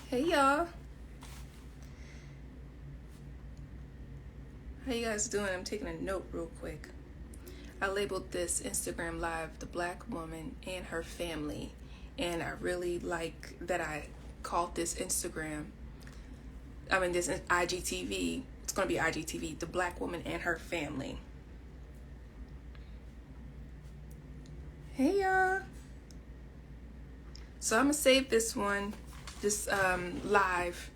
Hey y'all, how you guys doing? I'm taking a note real quick. I labeled this Instagram live the Black Woman and Her Family, and I really like that I called this this IGTV, it's going to be IGTV, the Black Woman and Her Family. Hey y'all. So I'm going to save this live.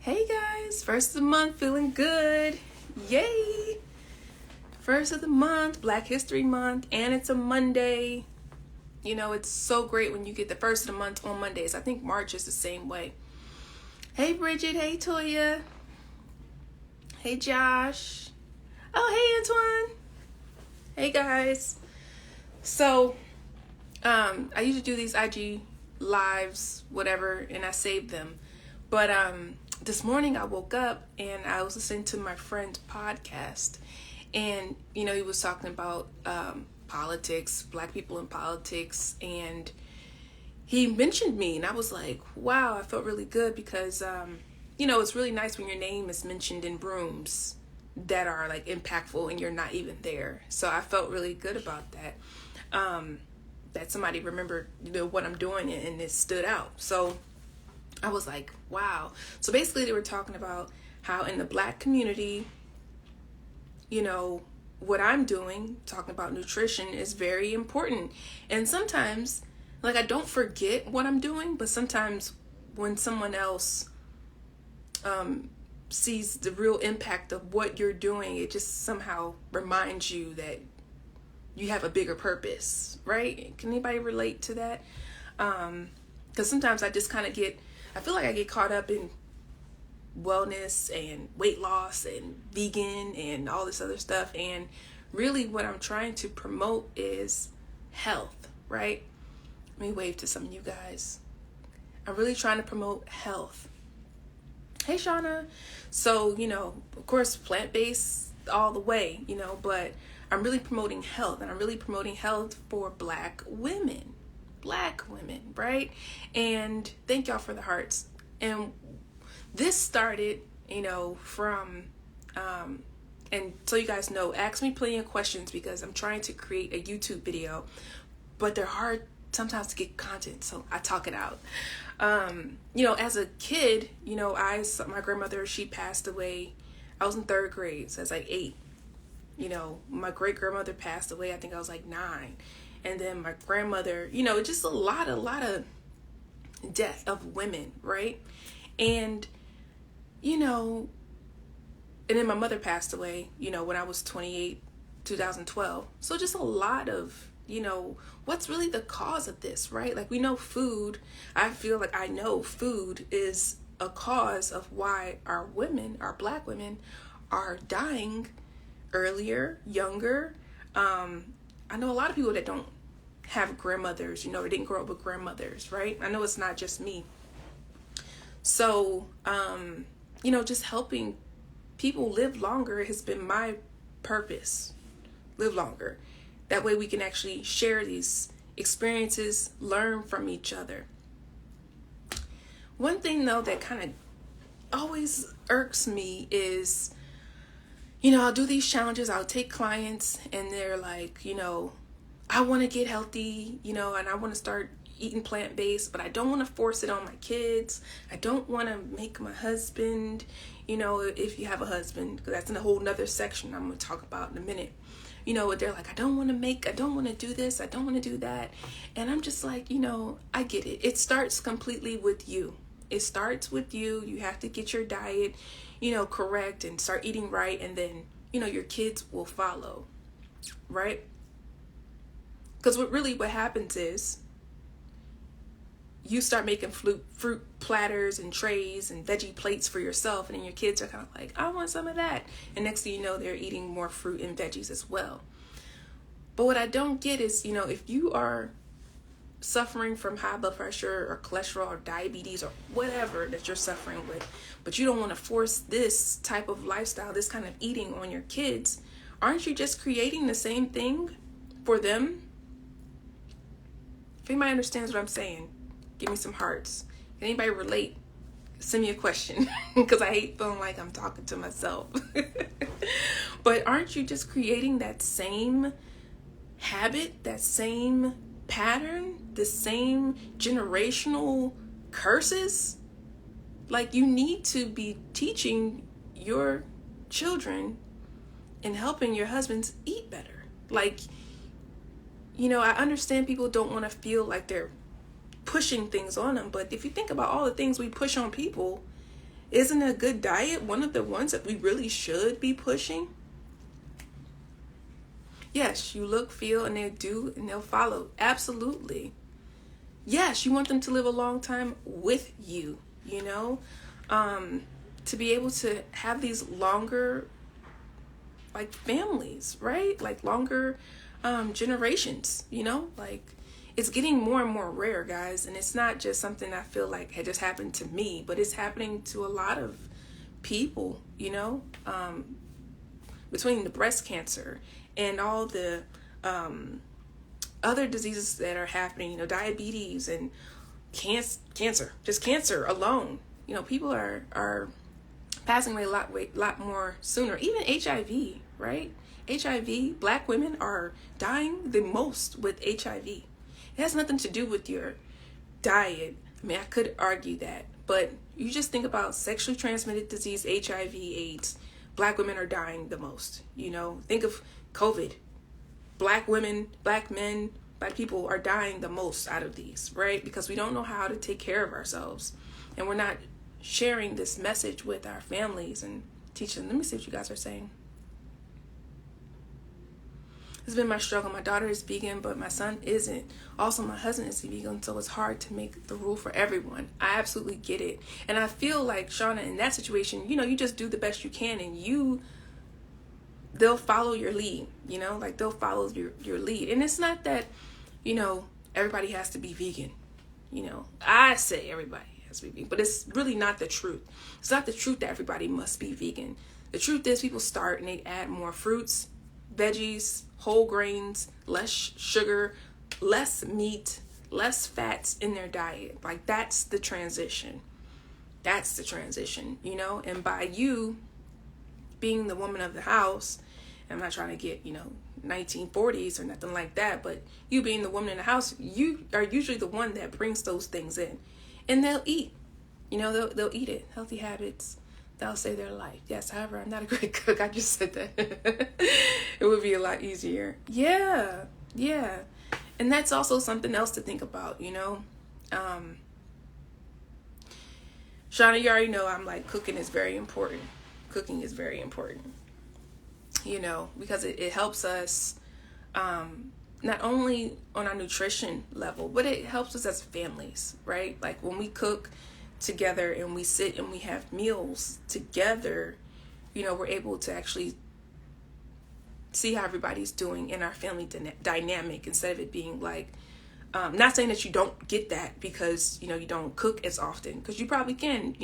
Hey guys, first of the month, feeling good. Yay! First of the month, Black History Month, and it's a Monday. You know, it's so great when you get the first of the month on Mondays. I think March is the same way. Hey Bridget, hey Toya. Hey Josh. Oh, hey Antoine. Hey guys. So, I usually do these IG lives, whatever, and I save them. But this morning I woke up and I was listening to my friend's podcast, and he was talking about politics, Black people in politics, and he mentioned me, and I was like, wow, I felt really good because it's really nice when your name is mentioned in rooms that are like impactful and you're not even there. So I felt really good about that. That somebody remembered what I'm doing and it stood out. So I was like, wow. So basically they were talking about how in the Black community, what I'm doing, talking about nutrition, is very important. And sometimes, I don't forget what I'm doing, but sometimes when someone else sees the real impact of what you're doing, it just somehow reminds you that you have a bigger purpose, right? Can anybody relate to that? Because sometimes I just kind of I feel like I get caught up in wellness and weight loss and vegan and all this other stuff. And really what I'm trying to promote is health, right? Let me wave to some of you guys. I'm really trying to promote health. Hey, Shauna. So, of course, plant-based all the way, but I'm really promoting health, and I'm really promoting health for Black women, right? And thank y'all for the hearts. And this started, from, and so you guys know, ask me plenty of questions because I'm trying to create a YouTube video, but they're hard sometimes to get content, so I talk it out. As a kid, my grandmother, she passed away. I was in 3rd grade, so I was like 8. My great grandmother passed away. I think I was like 9. And then my grandmother, just a lot of death of women, right? And, and then my mother passed away, when I was 28, 2012. So just a lot of, what's really the cause of this, right? Like, we know food. I feel like I know food is a cause of why our Black women are dying earlier, younger. I know a lot of people that don't have grandmothers, or didn't grow up with grandmothers, right? I know it's not just me. So, just helping people live longer has been my purpose. Live longer. That way we can actually share these experiences, learn from each other. One thing, though, that kind of always irks me is, I'll do these challenges, I'll take clients, and they're like, I want to get healthy, and I want to start eating plant-based, but I don't want to force it on my kids. I don't want to make my husband, if you have a husband, because that's in a whole nother section I'm going to talk about in a minute. They're like, I don't want to do this, I don't want to do that. And I'm just like, I get it. It starts completely with you. It starts with you. You have to get your diet, correct, and start eating right. And then, your kids will follow, right? Because what happens is you start making fruit platters and trays and veggie plates for yourself. And then your kids are kind of like, I want some of that. And next thing you know, they're eating more fruit and veggies as well. But what I don't get is, if you are suffering from high blood pressure or cholesterol or diabetes or whatever that you're suffering with, but you don't want to force this type of lifestyle, this kind of eating on your kids, aren't you just creating the same thing for them? If anybody understands what I'm saying, give me some hearts. Can anybody relate send me a question because I hate feeling like I'm talking to myself. But aren't you just creating that same habit, that same pattern, the same generational curses? Like, you need to be teaching your children and helping your husbands eat better. Like, I understand people don't want to feel like they're pushing things on them, but if you think about all the things we push on people, isn't a good diet one of the ones that we really should be pushing? Yes, you look, feel, and they do, and they'll follow. Absolutely. Yes, you want them to live a long time with you, to be able to have these longer, like, families, right? Like, longer generations, like, it's getting more and more rare, guys. And it's not just something I feel like had just happened to me, but it's happening to a lot of people, between the breast cancer and all the other diseases that are happening, diabetes and cancer, just cancer alone. People are passing away a lot more sooner. Even HIV, right? HIV, Black women are dying the most with HIV. It has nothing to do with your diet. I mean, I could argue that, but you just think about sexually transmitted disease, HIV, AIDS. Black women are dying the most. Think of COVID. Black women, Black men, Black people are dying the most out of these, right? Because we don't know how to take care of ourselves. And we're not sharing this message with our families and teaching them. Let me see what you guys are saying. It's been my struggle. My daughter is vegan, but my son isn't. Also, my husband is vegan, so it's hard to make the rule for everyone. I absolutely get it. And I feel like, Shauna, in that situation, you just do the best you can, and they'll follow your lead, like they'll follow your lead. And it's not that, everybody has to be vegan. I say everybody has to be vegan, but it's really not the truth. It's not the truth that everybody must be vegan. The truth is people start and they add more fruits, veggies, whole grains, less sugar, less meat, less fats in their diet. Like, that's the transition. That's the transition, and by you being the woman of the house, I'm not trying to get, 1940s or nothing like that, but you being the woman in the house, you are usually the one that brings those things in, and they'll eat, they'll eat it. Healthy habits, they'll save their life. Yes, however, I'm not a great cook. I just said that. It would be a lot easier. Yeah. And that's also something else to think about, Shauna, you already know I'm like, cooking is very important. Cooking is very important, because it helps us not only on our nutrition level, but it helps us as families, right? Like, when we cook together and we sit and we have meals together, we're able to actually see how everybody's doing in our family dynamic, instead of it being like, not saying that you don't get that because, you don't cook as often, because you probably can,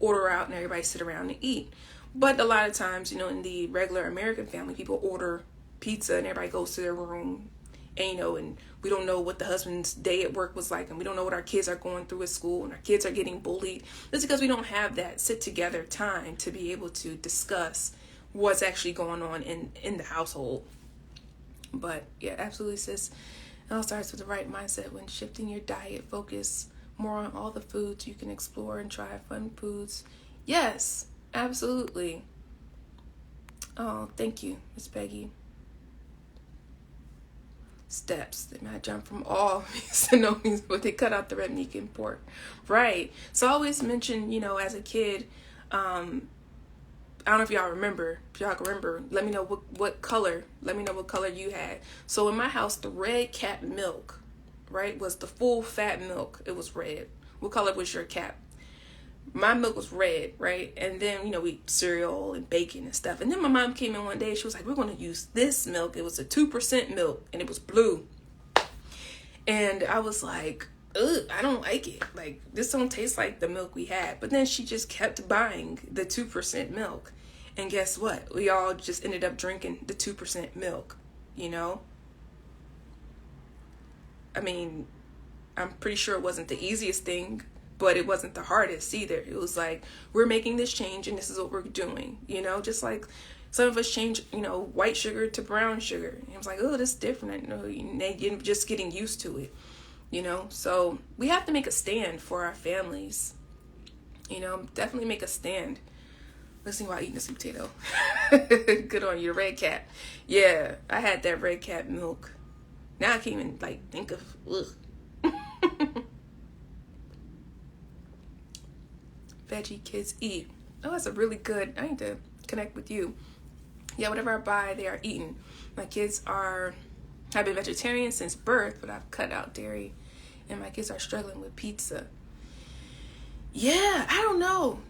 order out and everybody sit around and eat. But a lot of times, in the regular American family, people order pizza and everybody goes to their room, and, and we don't know what the husband's day at work was like, and we don't know what our kids are going through at school, and our kids are getting bullied. That's because we don't have that sit together time to be able to discuss what's actually going on in the household. But yeah, absolutely, sis. It all starts with the right mindset. When shifting your diet, focus more on all the foods you can explore and try fun foods. Yes, absolutely. Oh, thank you, Miss Peggy. Steps that might jump from all means to no means, but they cut out the red meat and pork. Right. So I always mention, as a kid, I don't know if y'all remember. If y'all can remember, let me know what color. Let me know what color you had. So in my house, the red cap milk, right, was the full fat milk. It was red. What color was your cap? My milk was red, right? And then, we eat cereal and bacon and stuff. And then my mom came in one day. She was like, we're going to use this milk. It was a 2% milk, and it was blue. And I was like, ugh, I don't like it. Like, this don't taste like the milk we had. But then she just kept buying the 2% milk. And guess what? We all just ended up drinking the 2% milk, I mean, I'm pretty sure it wasn't the easiest thing but it wasn't the hardest either. It was like, we're making this change and this is what we're doing, just like some of us change, white sugar to brown sugar. And it was like, oh, this is different. You're just getting used to it, So we have to make a stand for our families, definitely make a stand. Listening while eating a sweet potato. Good on you, red cat. Yeah, I had that red cat milk. Now I can't even think of, Veggie kids eat. Oh, that's a really good, I need to connect with you. Yeah, whatever I buy, they are eaten. My kids have been vegetarian since birth, but I've cut out dairy. And my kids are struggling with pizza. Yeah, I don't know.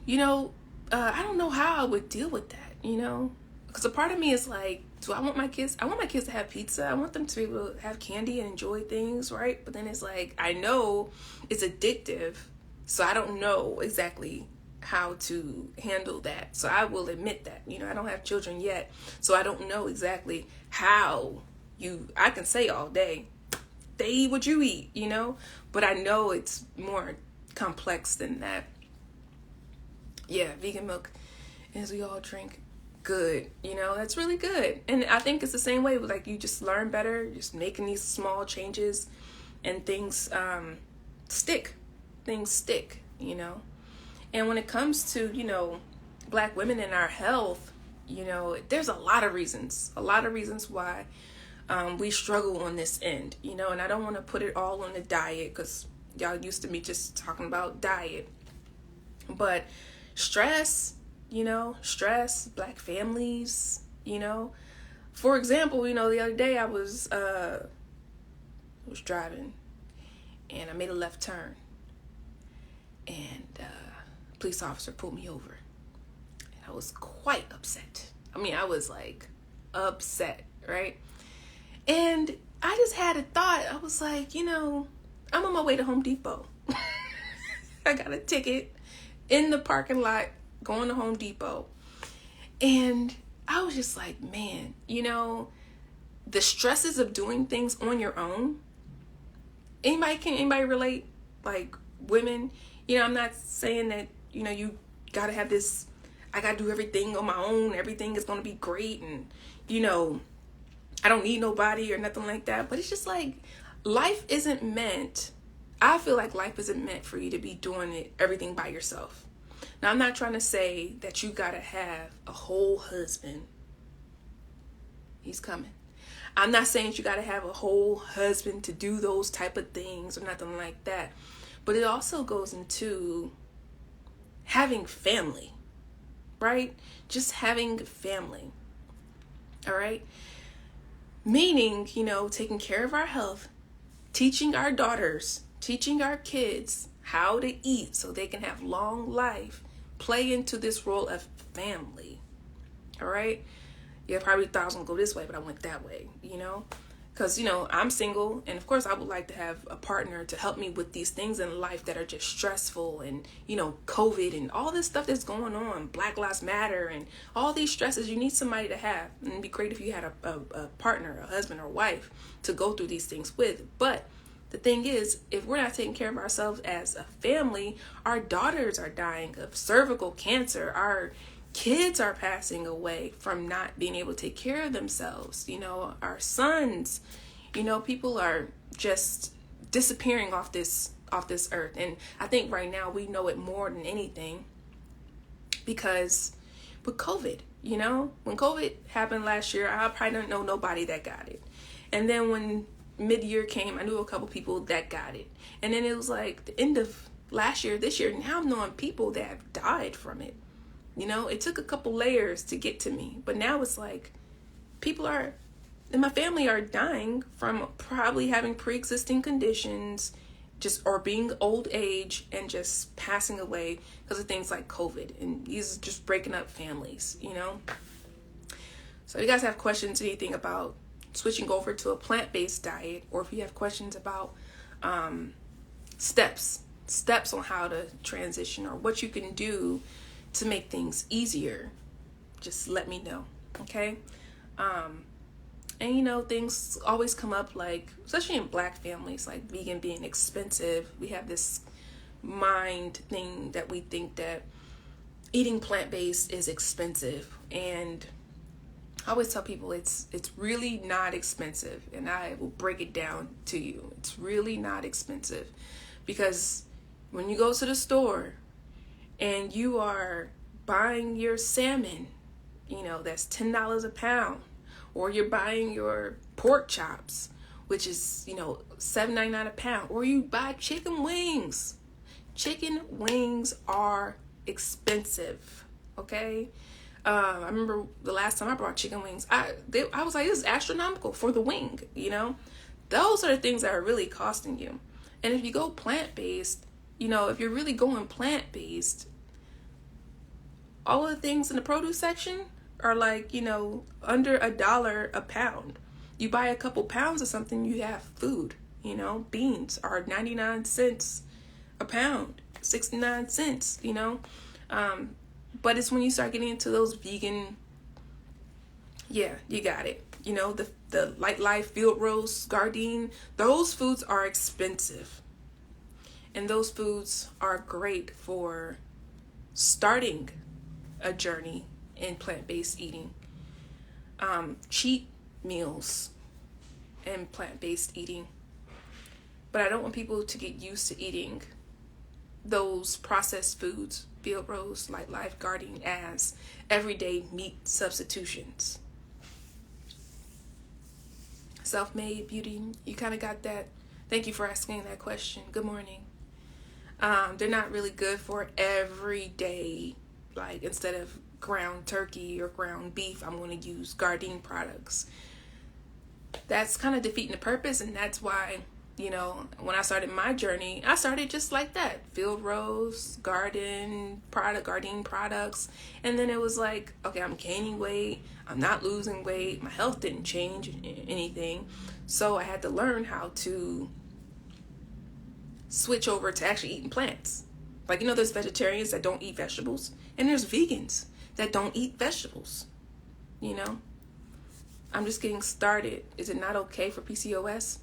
I don't know how I would deal with that, Because a part of me is like, do I want my kids to have pizza. I want them to be able to have candy and enjoy things, right? But then it's like, I know it's addictive, so I don't know exactly how to handle that. So I will admit that, I don't have children yet, so I don't know exactly how I can say all day, they eat what you eat, But I know it's more complex than that. Yeah, vegan milk, as we all drink, good. That's really good. And I think it's the same way with you just learn better, just making these small changes, and things stick. Things stick, And when it comes to, Black women and our health, there's a lot of reasons why we struggle on this end, and I don't want to put it all on the diet, because y'all used to me just talking about diet, but stress, Black families, for example, the other day I was driving and I made a left turn, and a police officer pulled me over, and I was quite upset. I was upset, right? And I just had a thought. I was like, I'm on my way to Home Depot. I got a ticket in the parking lot going to Home Depot. And I was just like, man, the stresses of doing things on your own. Can anybody relate? Women, I'm not saying that, you gotta have this, I gotta do everything on my own. Everything is gonna be great. And, I don't need nobody or nothing like that. But it's just life isn't meant, I feel like life isn't meant for you to be doing everything by yourself. Now, I'm not trying to say that you gotta have a whole husband. He's coming. I'm not saying that you gotta have a whole husband to do those type of things or nothing like that. But it also goes into having family, right? Just having family. All right? Meaning, taking care of our health, teaching our daughters, teaching our kids how to eat so they can have long life, play into this role of family. All right? Yeah, probably thought I was going to go this way, but I went that way, Because, I'm single, and of course I would like to have a partner to help me with these things in life that are just stressful, and, COVID and all this stuff that's going on, Black Lives Matter and all these stresses. You need somebody to have, and it'd be great if you had a partner, a husband or wife to go through these things with. But the thing is, if we're not taking care of ourselves as a family, our daughters are dying of cervical cancer, our kids are passing away from not being able to take care of themselves. Our sons, people are just disappearing off this earth. And I think right now we know it more than anything because with COVID, when COVID happened last year, I probably don't know nobody that got it. And then when mid-year came, I knew a couple people that got it. And then it was the end of last year, this year, now I'm knowing people that have died from it. It took a couple layers to get to me, but now it's people in my family are dying from probably having pre-existing conditions, or being old age and just passing away because of things like COVID, and these are just breaking up families, So if you guys have questions, anything about switching over to a plant-based diet, or if you have questions about steps on how to transition or what you can do to make things easier, just let me know, okay? And things always come up, especially in Black families, vegan being expensive. We have this mind thing that we think that eating plant-based is expensive. And I always tell people it's really not expensive, and I will break it down to you. It's really not expensive, because when you go to the store and you are buying your salmon, that's $10 a pound, or you're buying your pork chops, which is, $7.99 a pound, or you buy chicken wings. Chicken wings are expensive, okay? I remember the last time I brought chicken wings, I was like, this is astronomical for the wing, Those are the things that are really costing you. And if you go plant-based, if you're really going plant-based, all of the things in the produce section are like, under $1 a pound. You buy a couple pounds of something, you have food. Beans are 99 cents a pound, 69 cents, but it's when you start getting into those vegan, yeah, you got it. The Light Life, field roast, Gardein, those foods are expensive. And those foods are great for starting a journey in plant-based eating. Cheat meals and plant-based eating. But I don't want people to get used to eating those processed foods, field roast, Light Life, Gardein, as everyday meat substitutions. Self-made beauty, you kind of got that. Thank you for asking that question. Good morning. They're not really good for everyday, like instead of ground turkey or ground beef, I'm going to use Gardein products. That's kind of defeating the purpose, and that's why, when I started my journey, I started just like that. Field roast, Gardein products. And then it was like, okay, I'm gaining weight. I'm not losing weight. My health didn't change anything. So I had to learn how to switch over to actually eating plants. Like, there's vegetarians that don't eat vegetables, and there's vegans that don't eat vegetables. I'm just getting started. Is it not okay for PCOS?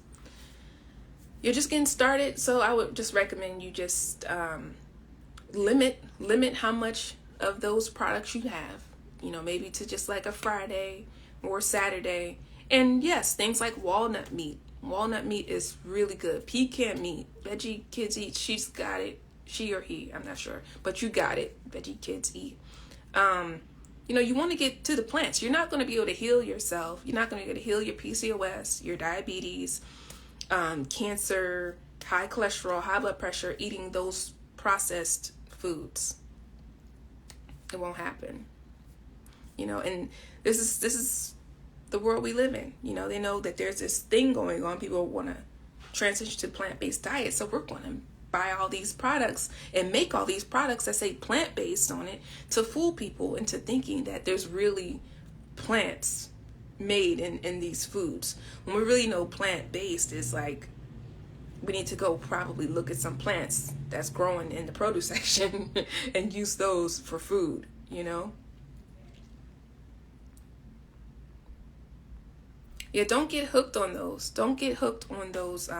You're just getting started, so I would just recommend you just limit how much of those products you have. Maybe to just like a Friday or Saturday. And yes, things like walnut meat. Walnut meat is really good. Pecan meat, veggie kids eat. She's got it. She or he, I'm not sure, but you got it. Veggie kids eat. You want to get to the plants. You're not going to be able to heal yourself. You're not going to be able to heal your PCOS, your diabetes, cancer, high cholesterol, high blood pressure, eating those processed foods. It won't happen. And this is the world we live in. They know that there's this thing going on. People want to transition to plant-based diet, so we're going to buy all these products and make all these products that say plant-based on it to fool people into thinking that there's really plants made in these foods. When we really know plant-based is like, we need to go probably look at some plants that's growing in the produce section and use those for food, Yeah, don't get hooked on those. Don't get hooked on those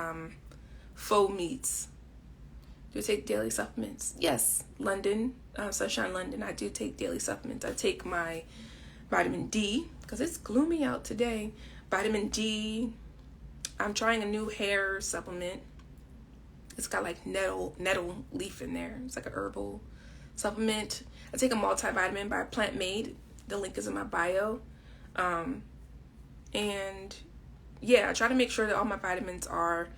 faux meats. Do you take daily supplements? Yes, London, Sunshine London, I do take daily supplements. I take my vitamin D, because it's gloomy out today. Vitamin D. I'm trying a new hair supplement. It's got like nettle leaf in there. It's like a herbal supplement. I take a multivitamin by Plant Made. The link is in my bio. And yeah, I try to make sure that all my vitamins are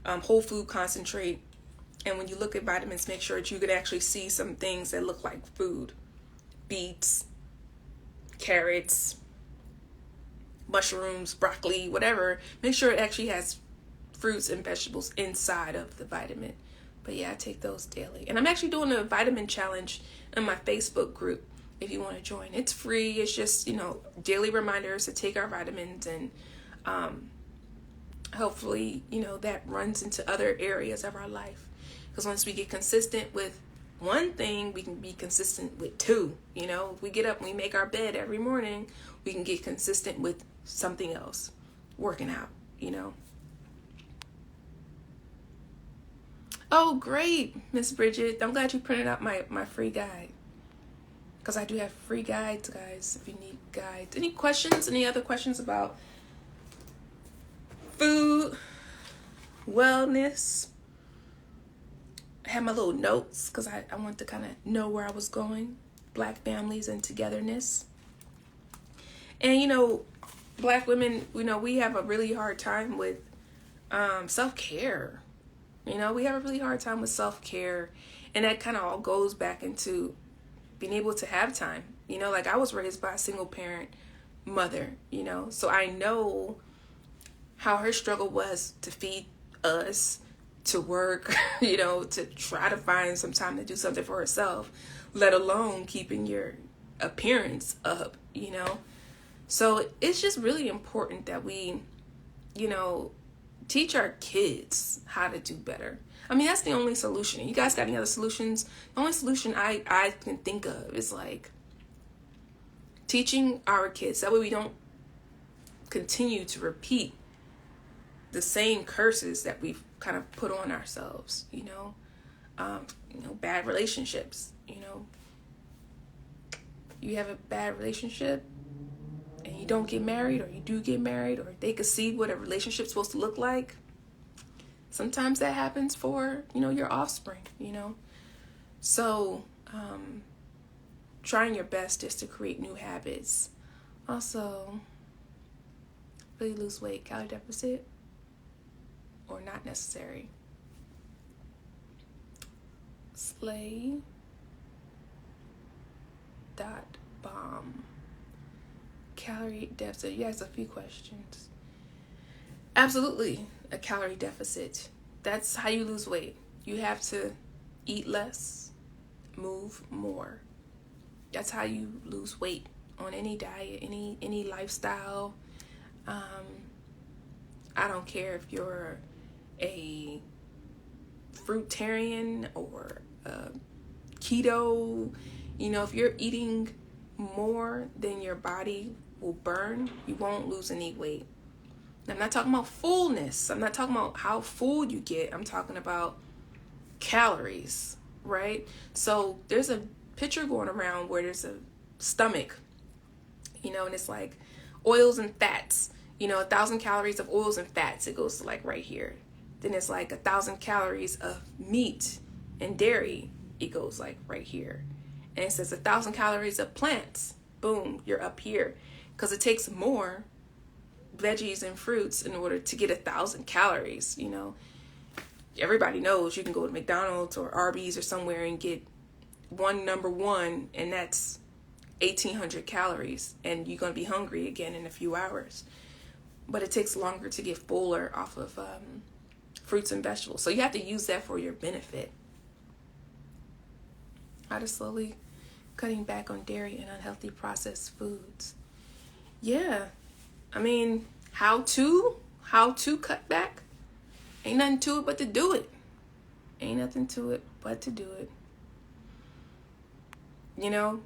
whole food concentrate. And when you look at vitamins, make sure that you can actually see some things that look like food. Beets, carrots, mushrooms, broccoli, whatever. Make sure it actually has fruits and vegetables inside of the vitamin. But yeah, I take those daily. And I'm actually doing a vitamin challenge in my Facebook group if you want to join. It's free. It's just, daily reminders to take our vitamins, and hopefully, that runs into other areas of our life. Because once we get consistent with one thing, we can be consistent with two. If we get up and we make our bed every morning, we can get consistent with something else, working out, Oh, great, Miss Bridget. I'm glad you printed out my free guide. Because I do have free guides, guys, if you need guides. Any questions? Any other questions about food, wellness? I had my little notes because I wanted to kind of know where I was going. Black families and togetherness. And, you know, Black women, you know, we have a really hard time with self-care. You know, we have a really hard time with self-care. And that kind of all goes back into being able to have time. You know, like I was raised by a single parent mother, you know, so I know how her struggle was to feed us, to work, you know, to try to find some time to do something for herself, let alone keeping your appearance up, you know. So it's just really important that we, you know, teach our kids how to do better. I mean, that's the only solution. You guys got any other solutions? The only solution I can think of is like teaching our kids. That way we don't continue to repeat the same curses that we've kind of put on ourselves, you know, bad relationships, you know. You have a bad relationship and you don't get married, or you do get married, or they could see what a relationship's supposed to look like. Sometimes that happens for, you know, your offspring, you know. So, trying your best just to create new habits. Also, really lose weight, calorie deficit, or not necessary. Slay.bomb. Calorie deficit. You asked a few questions. Absolutely, a calorie deficit. That's how you lose weight. You have to eat less, move more. That's how you lose weight on any diet, any lifestyle. I don't care if you're a fruitarian or keto. You know, if you're eating more than your body will burn, you won't lose any weight. I'm not talking about fullness. I'm not talking about how full you get. I'm talking about calories, right? So there's a picture going around where there's a stomach, you know, and it's like oils and fats, you know, 1,000 calories of oils and fats. It goes to like right here. Then it's like 1,000 calories of meat and dairy. It goes like right here. And it says 1,000 calories of plants. Boom, you're up here. Because it takes more veggies and fruits in order to get 1,000 calories, you know. Everybody knows you can go to McDonald's or Arby's or somewhere and get number one, and that's 1,800 calories, and you're going to be hungry again in a few hours. But it takes longer to get fuller off of fruits and vegetables. So you have to use that for your benefit. How to slowly cutting back on dairy and unhealthy processed foods. Yeah. I mean, how to cut back? Ain't nothing to it but to do it. Ain't nothing to it but to do it. You know,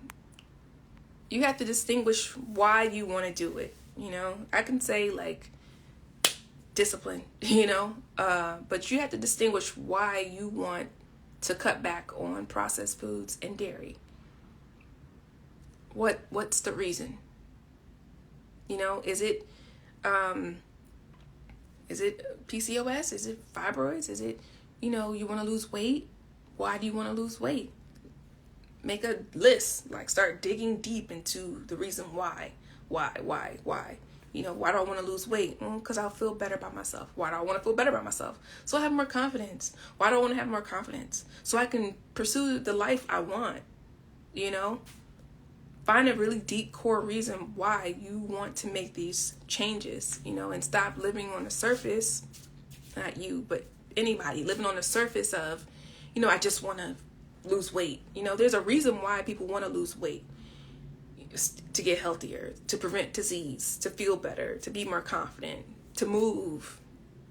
you have to distinguish why you want to do it. You know, I can say like discipline, you know, but you have to distinguish why you want to cut back on processed foods and dairy. What's the reason? You know, is it PCOS? Is it fibroids? Is it, you know, you want to lose weight? Why do you want to lose weight? Make a list, like start digging deep into the reason why. Why? You know, why do I want to lose weight? Because I'll feel better about myself. Why do I want to feel better about myself? So I have more confidence. Why do I want to have more confidence? So I can pursue the life I want, you know? Find a really deep core reason why you want to make these changes, you know, and stop living on the surface, not you, but anybody living on the surface of, you know, I just want to lose weight. You know, there's a reason why people want to lose weight. To get healthier, to prevent disease, to feel better, to be more confident, to move,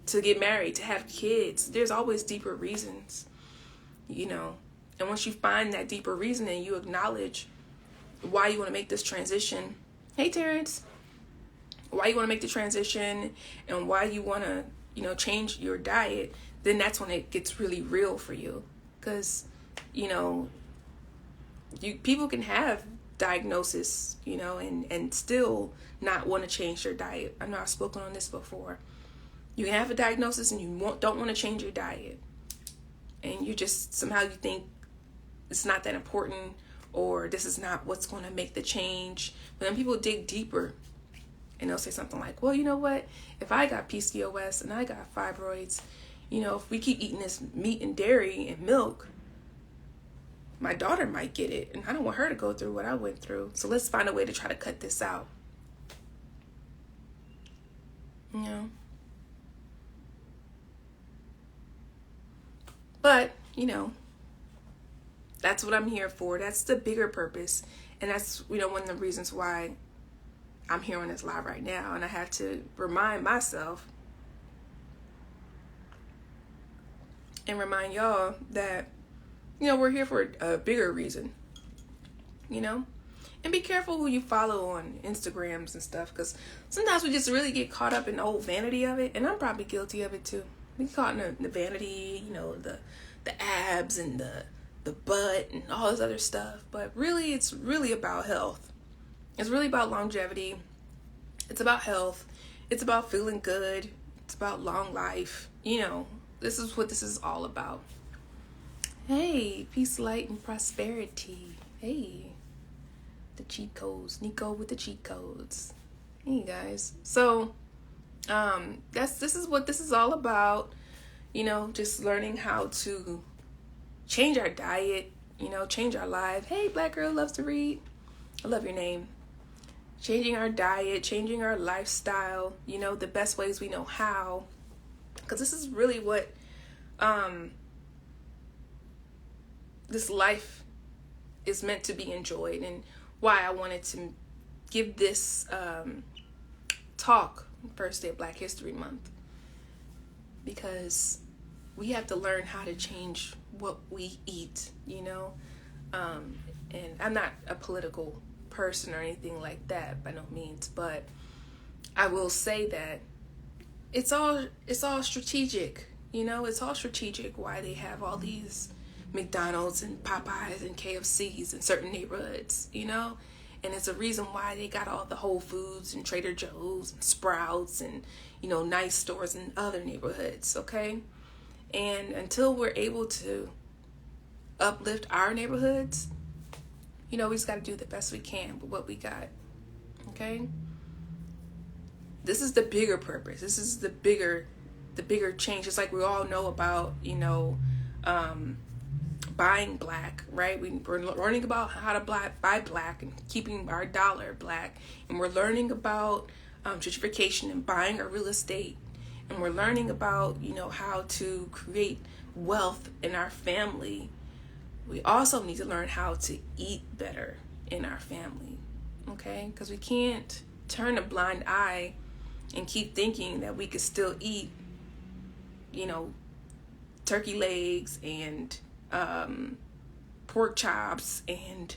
to get married, to have kids. There's always deeper reasons, you know. And once you find that deeper reason and you acknowledge why you want to make this transition. Hey, Terrence. Why you want to make the transition and why you want to, you know, change your diet, then that's when it gets really real for you. Because, people can have diagnosis, and still not want to change their diet. I know I've spoken on this before. You can have a diagnosis and you don't want to change your diet. And you just, somehow you think it's not that important, or this is not what's going to make the change. But then people dig deeper and they'll say something like, well, you know what? If I got PCOS and I got fibroids, if we keep eating this meat and dairy and milk, my daughter might get it. And I don't want her to go through what I went through. So let's find a way to try to cut this out. But, that's what I'm here for. That's the bigger purpose. And that's, one of the reasons why I'm here on this live right now. And I have to remind myself and remind y'all that, we're here for a bigger reason, and be careful who you follow on Instagrams and stuff. Because sometimes we just really get caught up in the old vanity of it. And I'm probably guilty of it too. We get caught in the vanity, the abs and the butt and all this other stuff. But really, it's really about health. It's really about longevity. It's about health. It's about feeling good. It's about long life. This is what this is all about. Hey, peace, light, and prosperity. Hey, the cheat codes. Nico with the cheat codes. Hey, guys. So, this is what this is all about. Just learning how to change our diet, change our life. Hey, Black girl loves to read. I love your name. Changing our diet, changing our lifestyle, the best ways we know how. Because this is really what this life is meant to be enjoyed, and why I wanted to give this talk first day of Black History Month. Because we have to learn how to change what we eat, and I'm not a political person or anything like that by no means, but I will say that it's all strategic, it's all strategic why they have all these McDonald's and Popeyes and KFCs in certain neighborhoods, and it's a reason why they got all the Whole Foods and Trader Joe's and Sprouts and, nice stores in other neighborhoods, okay? And until we're able to uplift our neighborhoods, we just got to do the best we can with what we got, okay? This is the bigger purpose. This is the bigger change. It's like we all know about, buying black, right? We're learning about how to buy black and keeping our dollar black. And we're learning about gentrification and buying our real estate. And we're learning about, how to create wealth in our family. We also need to learn how to eat better in our family, okay? Because we can't turn a blind eye and keep thinking that we could still eat, turkey legs and pork chops and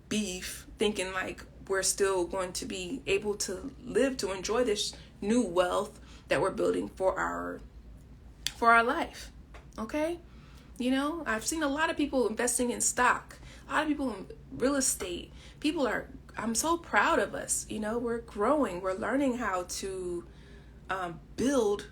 beef, thinking like we're still going to be able to live to enjoy this new wealth that we're building for our life. Okay? I've seen a lot of people investing in stock, a lot of people in real estate. I'm so proud of us. We're growing, we're learning how to build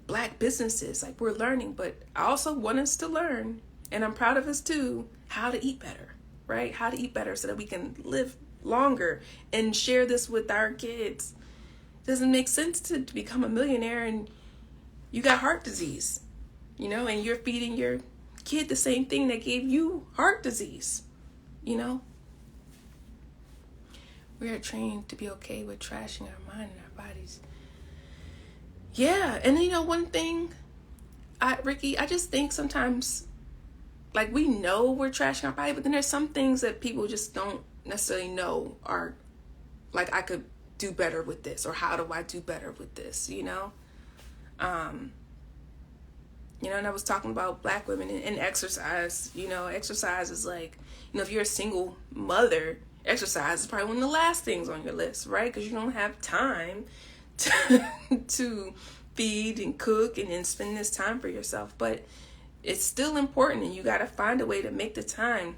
Black businesses. Like, we're learning, but I also want us to learn, and I'm proud of us too, how to eat better, right? How to eat better so that we can live longer and share this with our kids. It doesn't make sense to become a millionaire and you got heart disease, and you're feeding your kid the same thing that gave you heart disease, We are trained to be okay with trashing our mind and our bodies. Yeah, and one thing, Ricky, I just think sometimes, like, we know we're trashing our body, but then there's some things that people just don't necessarily know are, like, I could do better with this, or how do I do better with this, And I was talking about Black women and exercise. Exercise is like, if you're a single mother, exercise is probably one of the last things on your list, right? Because you don't have time to feed and cook and then spend this time for yourself. But it's still important, and you got to find a way to make the time.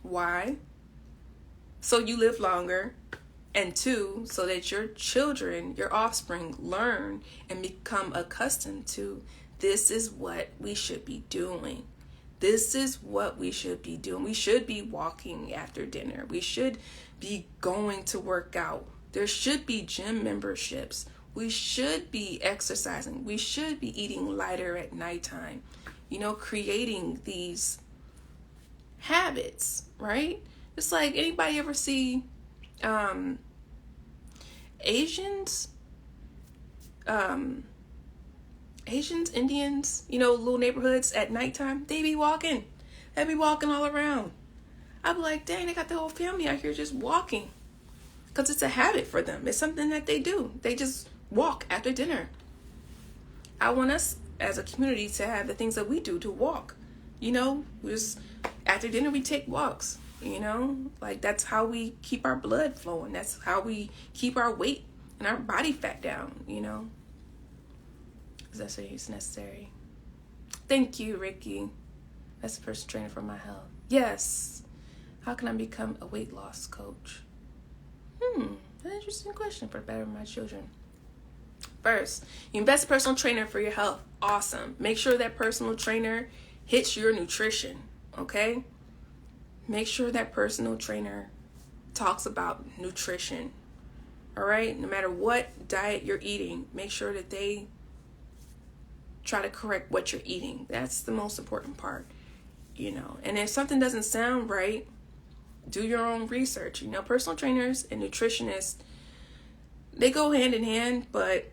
Why? So you live longer. And 2, so that your children, your offspring, learn and become accustomed to, this is what we should be doing. This is what we should be doing. We should be walking after dinner. We should be going to work out. There should be gym memberships. We should be exercising. We should be eating lighter at nighttime. Creating these habits, right? It's like, anybody ever see Asians, Indians, little neighborhoods at nighttime, they be walking all around. I'd be like, dang, they got the whole family out here just walking, because it's a habit for them. It's something that they do. They just walk after dinner. I want us as a community to have the things that we do to walk. Just after dinner we take walks. Like, that's how we keep our blood flowing. That's how we keep our weight and our body fat down, because that's what is necessary. Thank you, Ricky. That's the personal trainer for my health. Yes. How can I become a weight loss coach? An interesting question for the better of my children. First, you invest in a personal trainer for your health. Awesome. Make sure that personal trainer hits your nutrition, okay? Make sure that personal trainer talks about nutrition, all right? No matter what diet you're eating, make sure that they try to correct what you're eating. That's the most important part, And if something doesn't sound right, do your own research. Personal trainers and nutritionists, they go hand in hand, but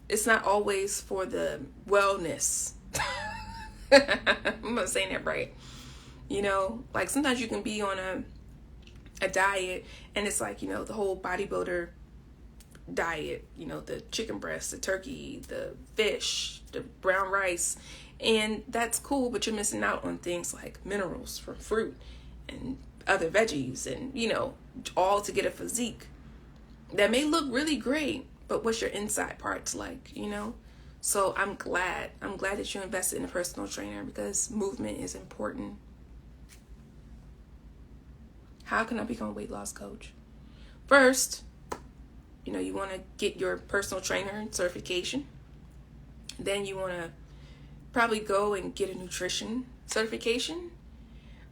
it's not always for the wellness. I'm not saying that right. Like, sometimes you can be on a diet and it's like, the whole bodybuilder diet, the chicken breast, the turkey, the fish, the brown rice, and that's cool, but you're missing out on things like minerals from fruit and other veggies and, all to get a physique that may look really great, but what's your inside parts like, So I'm glad that you invested in a personal trainer, because movement is important. How can I become a weight loss coach? First, you want to get your personal trainer certification. Then you want to probably go and get a nutrition certification.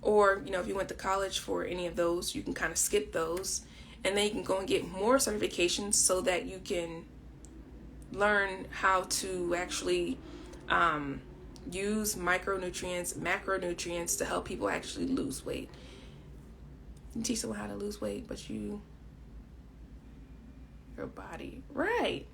Or, if you went to college for any of those, you can kind of skip those. And then you can go and get more certifications so that you can learn how to actually use micronutrients, macronutrients to help people actually lose weight. You teach someone how to lose weight, but your body, right?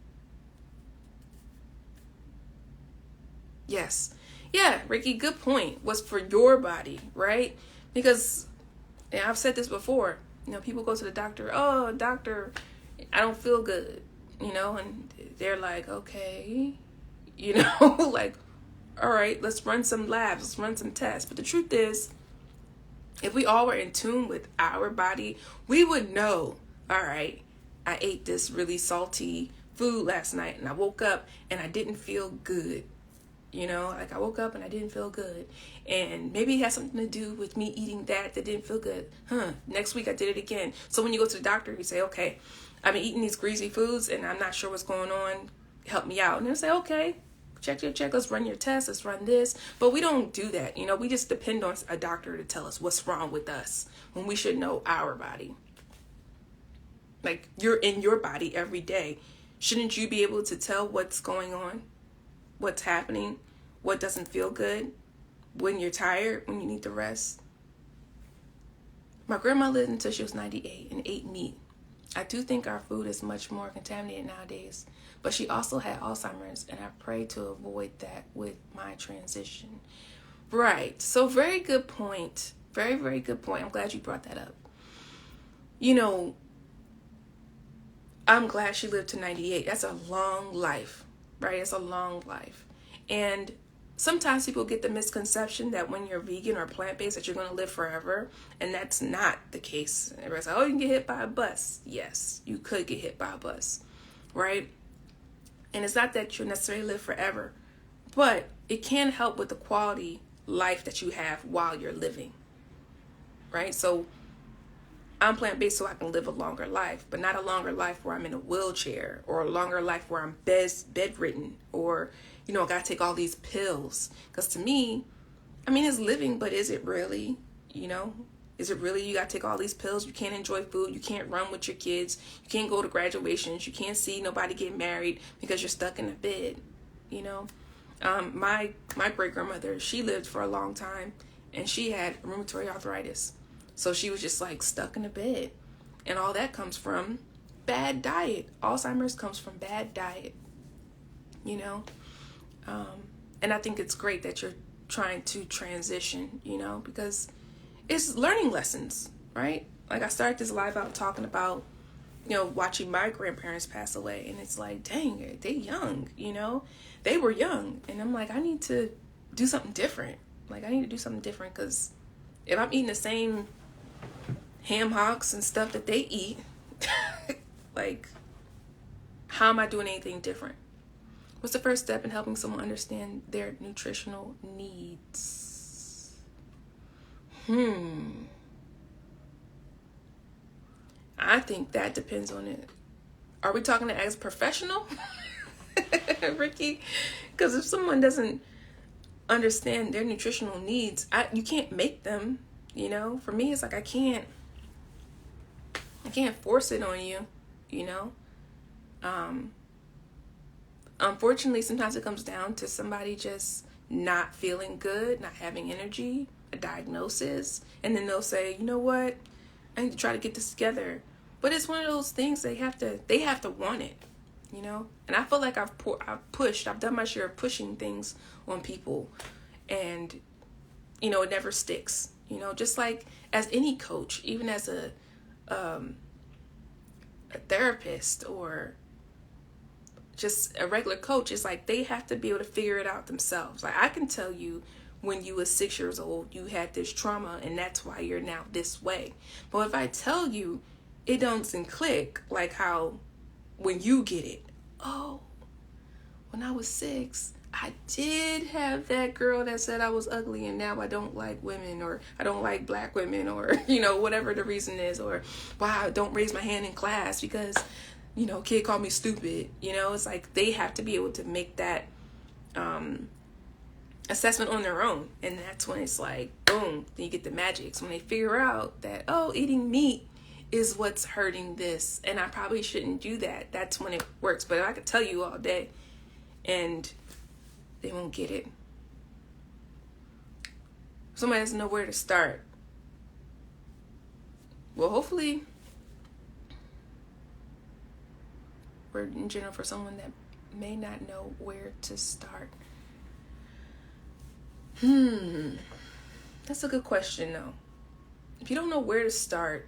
Yes. Yeah, Ricky, good point. What's for your body, right? Because, and I've said this before, people go to the doctor, oh, doctor, I don't feel good, and they're like, okay, like, all right, let's run some labs, let's run some tests. But the truth is, if we all were in tune with our body, we would know, all right, I ate this really salty food last night and I woke up and I didn't feel good. Like, I woke up and I didn't feel good. And maybe it has something to do with me eating that didn't feel good. Next week I did it again. So when you go to the doctor, you say, okay, I've been eating these greasy foods and I'm not sure what's going on. Help me out. And they'll say, okay, check, let's run your test, let's run this. But we don't do that. We just depend on a doctor to tell us what's wrong with us when we should know our body. Like, you're in your body every day. Shouldn't you be able to tell what's going on, what's happening, what doesn't feel good, when you're tired, when you need to rest? My grandma lived until she was 98 and ate meat. I do think our food is much more contaminated nowadays, but she also had Alzheimer's, and I pray to avoid that with my transition. Right. So very good point. Very, very good point. I'm glad you brought that up. I'm glad she lived to 98. That's a long life, right? It's a long life. And sometimes people get the misconception that when you're vegan or plant-based that you're going to live forever, and that's not the case. Everybody's like, oh, you can get hit by a bus. Yes, you could get hit by a bus, right? And it's not that you'll necessarily live forever, but it can help with the quality life that you have while you're living, right? So I'm plant-based so I can live a longer life, but not a longer life where I'm in a wheelchair, or a longer life where I'm bedridden, or, I got to take all these pills. Because to me, it's living, but is it really, Is it really you got to take all these pills? You can't enjoy food. You can't run with your kids. You can't go to graduations. You can't see nobody get married because you're stuck in a bed, My great-grandmother, she lived for a long time, and she had rheumatoid arthritis. So she was just like stuck in a bed. And all that comes from bad diet. Alzheimer's comes from bad diet, And I think it's great that you're trying to transition, because it's learning lessons, right? Like I started this live out talking about, watching my grandparents pass away. And it's like, dang, they young, They were young. And I'm like, I need to do something different. Because if I'm eating the same ham hocks and stuff that they eat, like, how am I doing anything different? What's the first step in helping someone understand their nutritional needs? I think that depends on it. Are we talking as a professional, Ricky? Because if someone doesn't understand their nutritional needs, you can't make them, For me, it's like I can't force it on you, Unfortunately, sometimes it comes down to somebody just not feeling good, not having energy, a diagnosis, and then they'll say, you know what, I need to try to get this together. But it's one of those things they have to want it, And I feel like I've done my share of pushing things on people, and it never sticks. Just like as any coach, even as a therapist or just a regular coach, it's like they have to be able to figure it out themselves. Like I can tell you when you were 6 years old, you had this trauma and that's why you're now this way. But if I tell you, it doesn't click like how when you get it. Oh, when I was 6, I did have that girl that said I was ugly and now I don't like women, or I don't like black women, or, whatever the reason is, or why I don't raise my hand in class because, kid called me stupid. It's like they have to be able to make that assessment on their own. And that's when it's like, boom, then you get the magics. When they figure out that, oh, eating meat is what's hurting this, and I probably shouldn't do that. That's when it works. But I could tell you all day, and they won't get it. Somebody doesn't know where to start. Well, hopefully, we're in general for someone that may not know where to start. That's a good question, though. If you don't know where to start,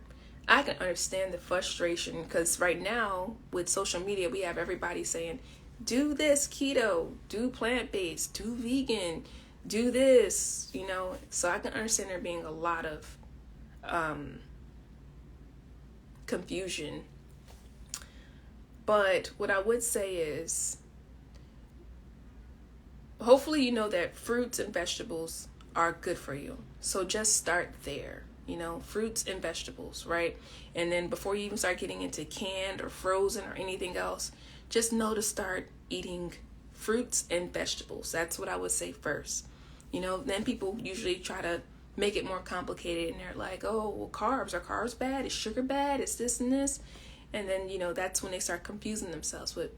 I can understand the frustration, because right now with social media, we have everybody saying, do this keto, do plant-based, do vegan, do this, So I can understand there being a lot of confusion. But what I would say is, hopefully you know that fruits and vegetables are good for you. So just start there, fruits and vegetables, right? And then before you even start getting into canned or frozen or anything else, just know to start eating fruits and vegetables. That's what I would say first. Then people usually try to make it more complicated, and they're like, oh, well, carbs. Are carbs bad? Is sugar bad? Is this and this? And then, that's when they start confusing themselves with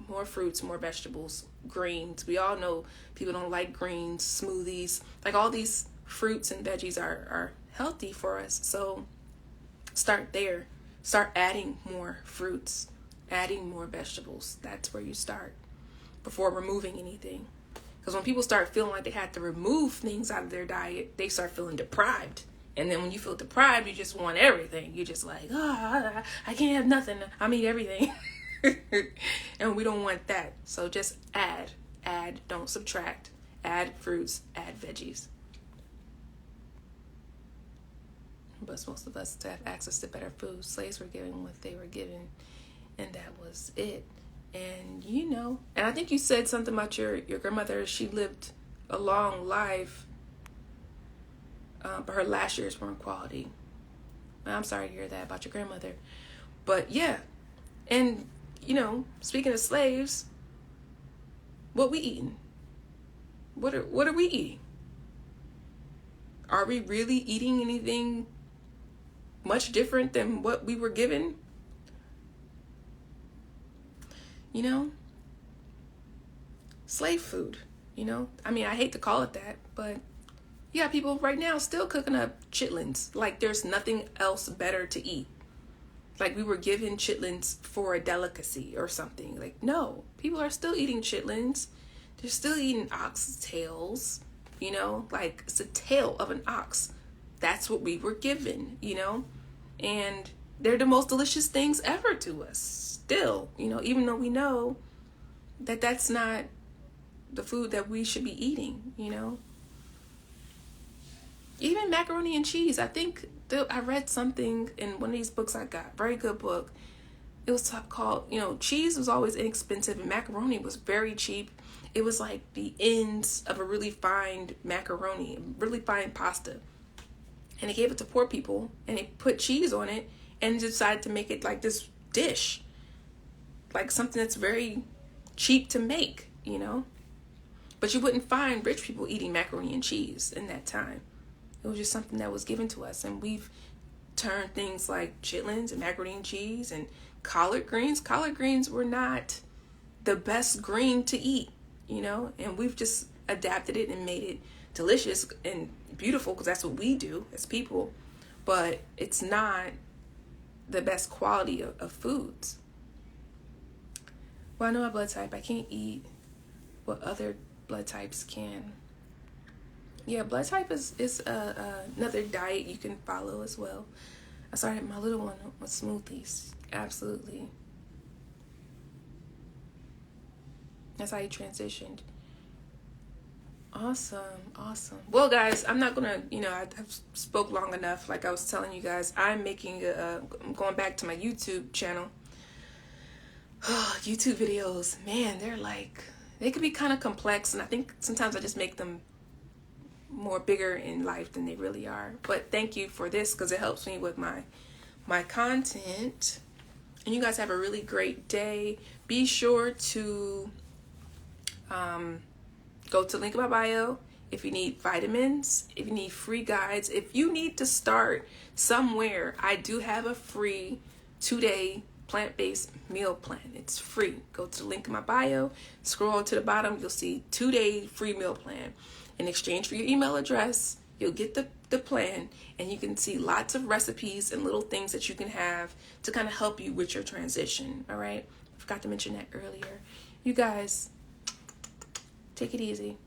more fruits, more vegetables, greens. We all know people don't like greens, smoothies. Like all these fruits and veggies are healthy for us. So start there. Start adding more fruits, adding more vegetables. That's where you start before removing anything. Because when people start feeling like they have to remove things out of their diet, they start feeling deprived. And then when you feel deprived, you just want everything. You're just like, I can't have nothing. I need everything. And we don't want that. So just add, don't subtract. Add fruits, add veggies. But most of us to have access to better food. Slaves were given what they were given, and that was it. And and I think you said something about your grandmother. She lived a long life, but her last years weren't quality. I'm sorry to hear that about your grandmother. But yeah, and speaking of slaves, what we eating? What are we eating? Are we really eating anything much different than what we were given? Slave food, I mean, I hate to call it that, but yeah, people right now still cooking up chitlins like there's nothing else better to eat. Like we were given chitlins for a delicacy or something. Like, no, people are still eating chitlins. They're still eating ox tails, like it's a tail of an ox. That's what we were given, and they're the most delicious things ever to us still, even though we know that that's not the food that we should be eating, Even macaroni and cheese. I think I read something in one of these books I got, very good book. It was called, cheese was always inexpensive and macaroni was very cheap. It was like the ends of a really fine macaroni, really fine pasta. And they gave it to poor people and they put cheese on it and decided to make it like this dish. Like something that's very cheap to make, But you wouldn't find rich people eating macaroni and cheese in that time. It was just something that was given to us. And we've turned things like chitlins and macaroni and cheese and collard greens. Collard greens were not the best green to eat, and we've just adapted it and made it delicious and beautiful because that's what we do as people. But it's not the best quality of foods. Well, I know my blood type. I can't eat what other blood types can. Yeah, blood type is another diet you can follow as well. I started my little one with smoothies. Absolutely. That's how you transitioned. Awesome. Well, guys, I'm not gonna, I've spoke long enough. Like I was telling you guys, I'm going back to my YouTube channel. YouTube videos, man, they could be kind of complex, and I think sometimes I just make them more bigger in life than they really are. But thank you for this because it helps me with my content. And you guys have a really great day. Be sure to go to the link in my bio if you need vitamins, if you need free guides, if you need to start somewhere. I do have a free 2-day plant-based meal plan. It's free. Go to the link in my bio, scroll to the bottom, you'll see 2-day free meal plan. In exchange for your email address, you'll get the plan, and you can see lots of recipes and little things that you can have to kind of help you with your transition. All right. I forgot to mention that earlier. You guys, take it easy.